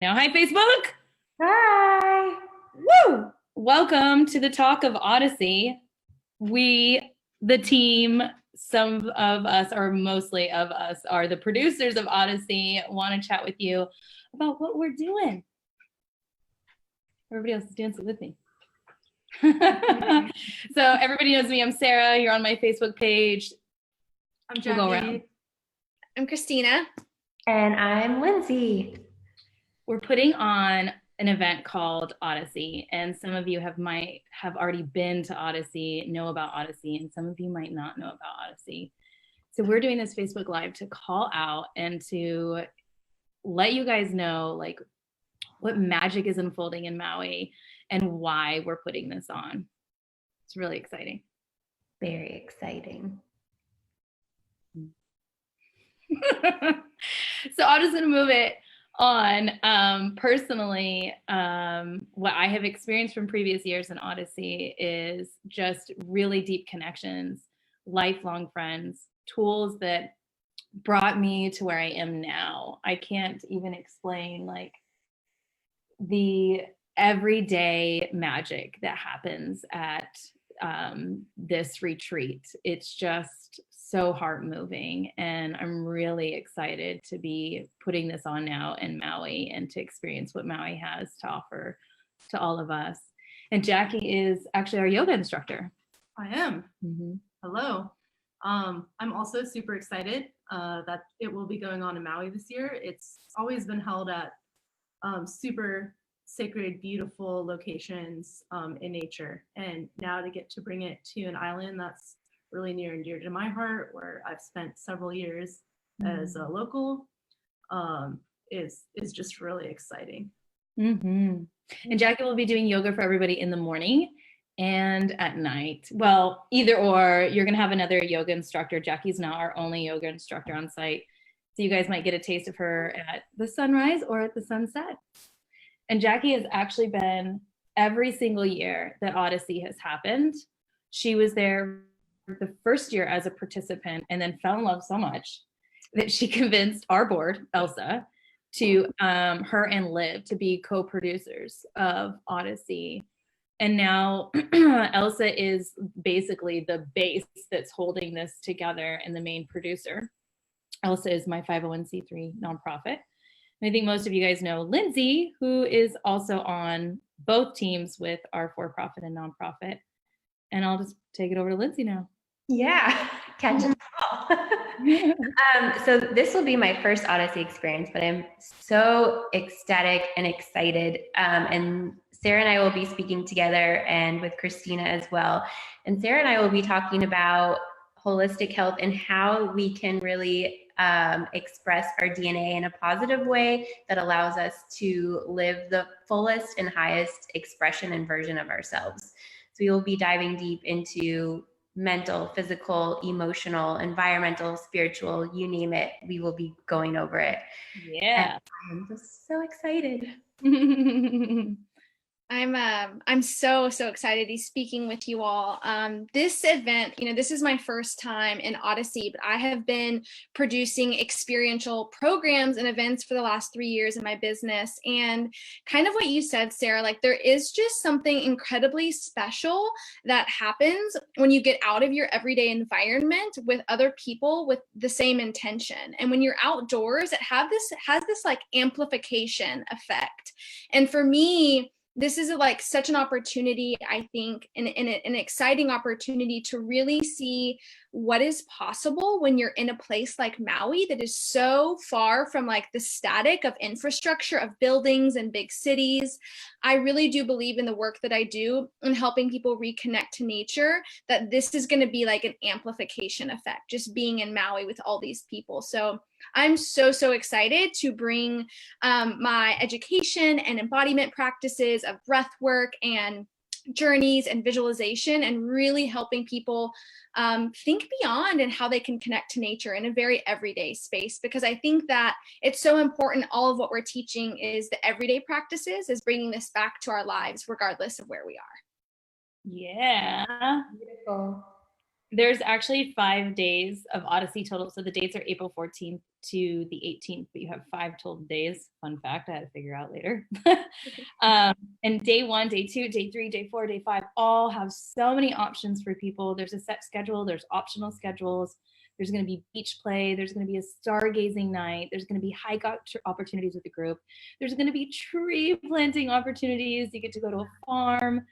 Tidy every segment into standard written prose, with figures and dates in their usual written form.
Now, hi, Facebook. Hi. Woo! Welcome to the talk of Odyssey. We, the team, some of us, or mostly of us, are the producers of Odyssey, want to chat with you about what we're doing. Everybody else is dancing with me. So everybody knows me. I'm Sarah. You're on my Facebook page. I'm Jackie. We'll go around. I'm Christina. And I'm Lindsay. We're putting on an event called Odyssey, and some of you might have already been to Odyssey, know about Odyssey, and some of you might not know about Odyssey. So we're doing this Facebook Live to call out and to let you guys know like what magic is unfolding in Maui and why we're putting this on. It's really exciting. Very exciting. So I'm just gonna move it on. Personally, what I have experienced from previous years in Odyssey is just really deep connections, lifelong friends, tools that brought me to where I am now. I can't even explain like the everyday magic that happens at this retreat. It's just so heart moving, and I'm really excited to be putting this on now in Maui and to experience what Maui has to offer to all of us. And Jackie is actually our yoga instructor. I am. Hello. I'm also super excited that it will be going on in Maui this year. It's always been held at super sacred, beautiful locations in nature. And now to get to bring it to an island that's really near and dear to my heart, where I've spent several years as a local, is just really exciting. And Jackie will be doing yoga for everybody in the morning and at night. Well, either or. You're gonna have another yoga instructor. Jackie's not our only yoga instructor on site, so you guys might get a taste of her at the sunrise or at the sunset. And Jackie has actually been every single year that Odyssey has happened. She was there the first year as a participant and then fell in love so much that she convinced our board, Elsa, to her and Liv to be co-producers of Odyssey. And now Elsa is basically the base that's holding this together and the main producer. Elsa is my 501c3 nonprofit. And I think most of you guys know Lindsay, who is also on both teams with our for-profit and nonprofit. And I'll just take it over to Lindsay now. Yeah, catching the ball. So this will be my first Odyssey experience, but I'm so ecstatic and excited. And Sarah and I will be speaking together, and with Christina as well. And Sarah and I will be talking about holistic health and how we can really express our DNA in a positive way that allows us to live the fullest and highest expression and version of ourselves. So we will be diving deep into mental, physical, emotional, environmental, spiritual, you name it. We will be going over it. Yeah. And I'm just so excited. I'm so excited to be speaking with you all. This event, this is my first time in Odyssey, but I have been producing experiential programs and events for the last 3 years in my business. And kind of what you said, Sarah, like there is just something incredibly special that happens when you get out of your everyday environment with other people with the same intention. And when you're outdoors, it has this like amplification effect. And for me, this is like such an opportunity, I think, and an exciting opportunity to really see what is possible when you're in a place like Maui that is so far from like the static of infrastructure of buildings and big cities. I really do believe in the work that I do in helping people reconnect to nature, that this is going to be like an amplification effect, just being in Maui with all these people. So I'm so excited to bring my education and embodiment practices of breath work and journeys and visualization, and really helping people think beyond and how they can connect to nature in a very everyday space, because I think that it's so important. All of what we're teaching is the everyday practices, is bringing this back to our lives regardless of where we are. Yeah. Beautiful. There's actually 5 days of Odyssey total. So the dates are April 14th to the 18th, but you have 5 total days. Fun fact, I had to figure out later. And day 1, day 2, day 3, day 4, day 5 all have so many options for people. There's a set schedule, there's optional schedules. There's going to be beach play. There's going to be a stargazing night. There's going to be hike opportunities with the group. There's going to be tree planting opportunities. You get to go to a farm.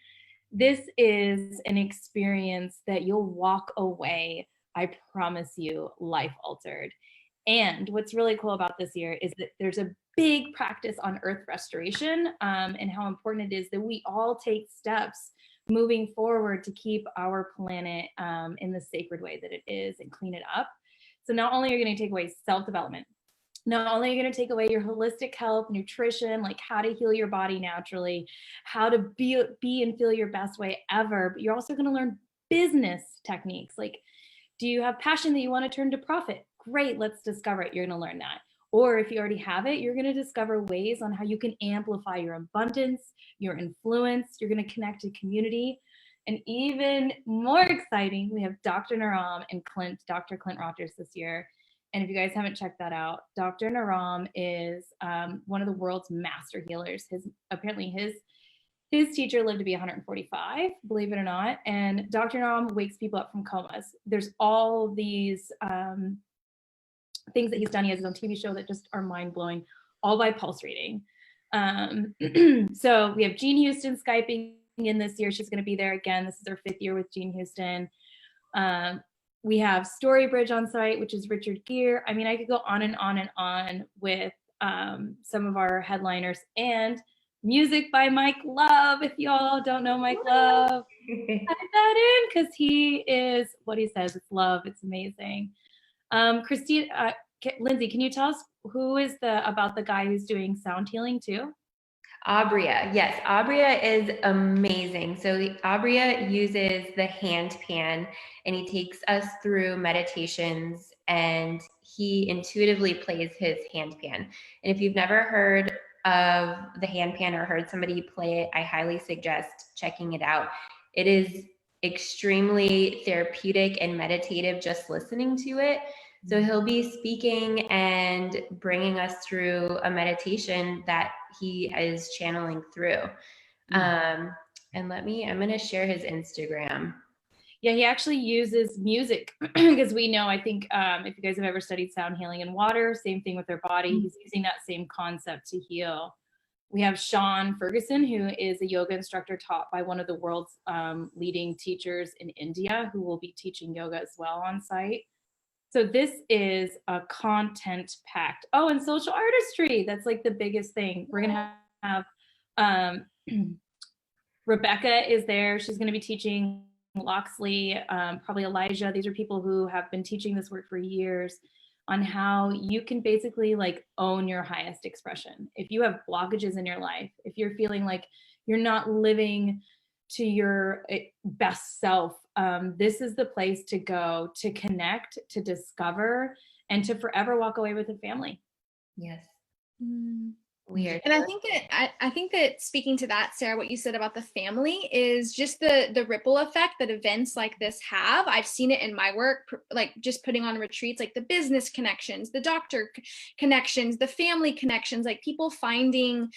This is an experience that you'll walk away, I promise you, life altered. And what's really cool about this year is that there's a big practice on earth restoration, and how important it is that we all take steps moving forward to keep our planet in the sacred way that it is and clean it up. So not only are you going to take away self-development, not only are you going to take away your holistic health, nutrition, like how to heal your body naturally, how to be and feel your best way ever, but you're also going to learn business techniques. Like, do you have passion that you want to turn to profit? Great, let's discover it. You're going to learn that. Or if you already have it, you're going to discover ways on how you can amplify your abundance, your influence. You're going to connect to community. And even more exciting, we have Dr. Naram and Dr. Clint Rogers this year. And if you guys haven't checked that out, Dr. Naram is one of the world's master healers. Apparently his teacher lived to be 145, believe it or not. And Dr. Naram wakes people up from comas. There's all these things that he's done. He has his own TV show that just are mind-blowing, all by pulse reading. So we have Jean Houston Skyping in this year. She's going to be there again. This is her 5th year with Jean Houston. We have Storybridge on site, which is Richard Gere. I mean, I could go on and on and on with some of our headliners, and music by Mike Love. If y'all don't know Mike Love, add that in, because he is what he says. It's love. It's amazing. Lindsay, can you tell us who is about the guy who's doing sound healing too? Abria. Yes, Abria is amazing. So Abria uses the hand pan, and he takes us through meditations, and he intuitively plays his hand pan. And if you've never heard of the hand pan or heard somebody play it, I highly suggest checking it out. It is extremely therapeutic and meditative just listening to it. So he'll be speaking and bringing us through a meditation that he is channeling through. And I'm going to share his Instagram. Yeah, he actually uses music because we know, I think if you guys have ever studied sound healing in water, same thing with their body. He's using that same concept to heal. We have Sean Ferguson, who is a yoga instructor taught by one of the world's leading teachers in India, who will be teaching yoga as well on site. So this is a content packed. Oh, and social artistry. That's like the biggest thing. We're going to have Rebecca is there. She's going to be teaching Loxley, probably Elijah. These are people who have been teaching this work for years on how you can basically like own your highest expression. If you have blockages in your life, if you're feeling like you're not living to your best self, this is the place to go to connect, to discover, and to forever walk away with a family. Yes. Weird. And I think that speaking to that, Sarah, what you said about the family is just the ripple effect that events like this have. I've seen it in my work, like just putting on retreats, like the business connections, the doctor connections, the family connections, like people finding,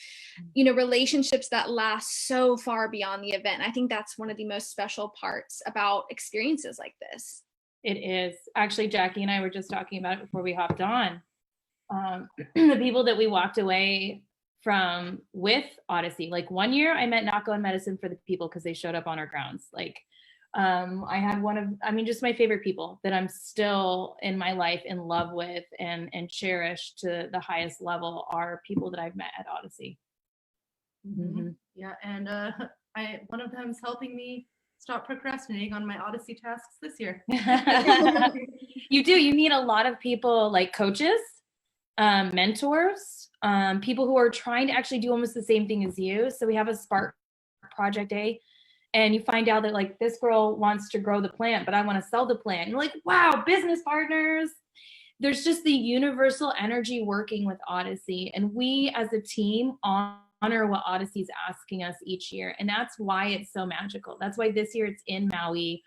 relationships that last so far beyond the event. I think that's one of the most special parts about experiences like this. It is. Actually, Jackie and I were just talking about it before we hopped on. The people that we walked away from with Odyssey, like one year I met Nako and Medicine for the people because they showed up on our grounds. Like I had just my favorite people that I'm still in my life in love with and cherish to the highest level are people that I've met at Odyssey. Mm-hmm. Yeah, and one of them is helping me stop procrastinating on my Odyssey tasks this year. You meet a lot of people like coaches, mentors, people who are trying to actually do almost the same thing as you. So we have a Spark Project Day, and you find out that like this girl wants to grow the plant, but I want to sell the plant. And you're like, wow, business partners. There's just the universal energy working with Odyssey, and we as a team honor what Odyssey's asking us each year, and that's why it's so magical. That's why this year it's in Maui.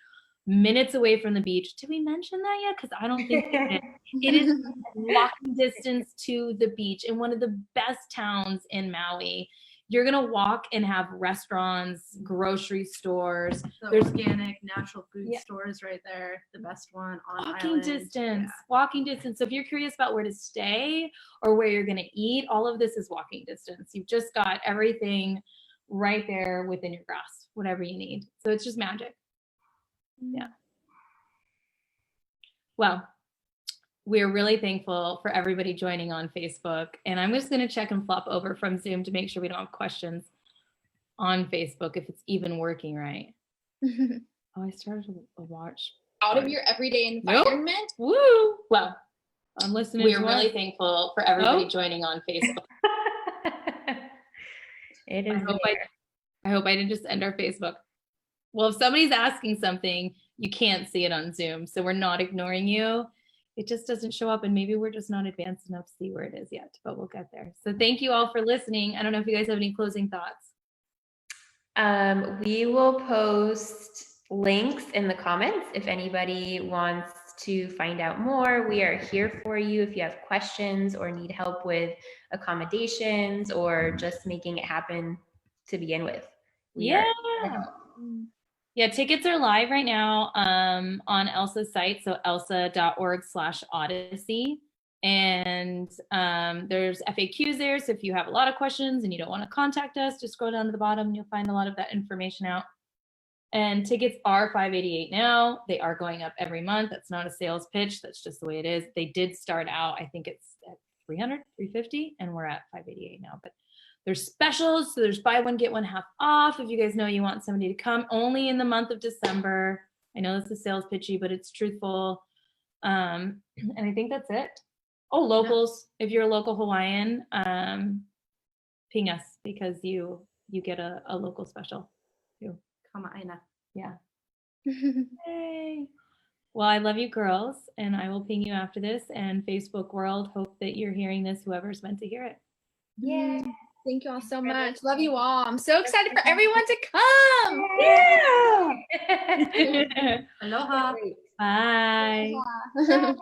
minutes away from the beach. Did we mention that yet? Because I don't think we did. It is walking distance to the beach in one of the best towns in Maui. You're going to walk and have restaurants, grocery stores. There's organic, natural food stores right there. The best one on walking distance. Walking distance. So if you're curious about where to stay or where you're going to eat, all of this is walking distance. You've just got everything right there within your grasp, whatever you need. So it's just magic. Yeah. Well, we're really thankful for everybody joining on Facebook. And I'm just going to check and flop over from Zoom to make sure we don't have questions on Facebook if it's even working right. Oh, I started a watch. Out of your everyday environment. Nope. Woo! Well, I'm listening. We're really thankful for everybody joining on Facebook. It is. I hope I didn't just end our Facebook. Well, if somebody's asking something, you can't see it on Zoom. So we're not ignoring you. It just doesn't show up, and maybe we're just not advanced enough to see where it is yet, but we'll get there. So thank you all for listening. I don't know if you guys have any closing thoughts. We will post links in the comments if anybody wants to find out more. We are here for you if you have questions or need help with accommodations or just making it happen to begin with. Yeah, tickets are live right now on Elsa's site, so elsa.org/Odyssey. And there's FAQs there, so if you have a lot of questions and you don't want to contact us, just scroll down to the bottom and you'll find a lot of that information out. And tickets are $588 now. They are going up every month. That's not a sales pitch. That's just the way it is. They did start out, I think it's at $300, $350, and we're at $588 now. But there's specials, so there's buy one, get one half off. If you guys know you want somebody to come, only in the month of December. I know this is sales pitchy, but it's truthful. And I think that's it. Oh, locals, if you're a local Hawaiian, ping us because you get a local special too. Kama'aina. Yeah. Yay. Well, I love you girls, and I will ping you after this. And Facebook world, hope that you're hearing this, whoever's meant to hear it. Yeah. Thank you all so much. Love you all. I'm so excited for everyone to come. Yeah. Aloha. Bye. Aloha.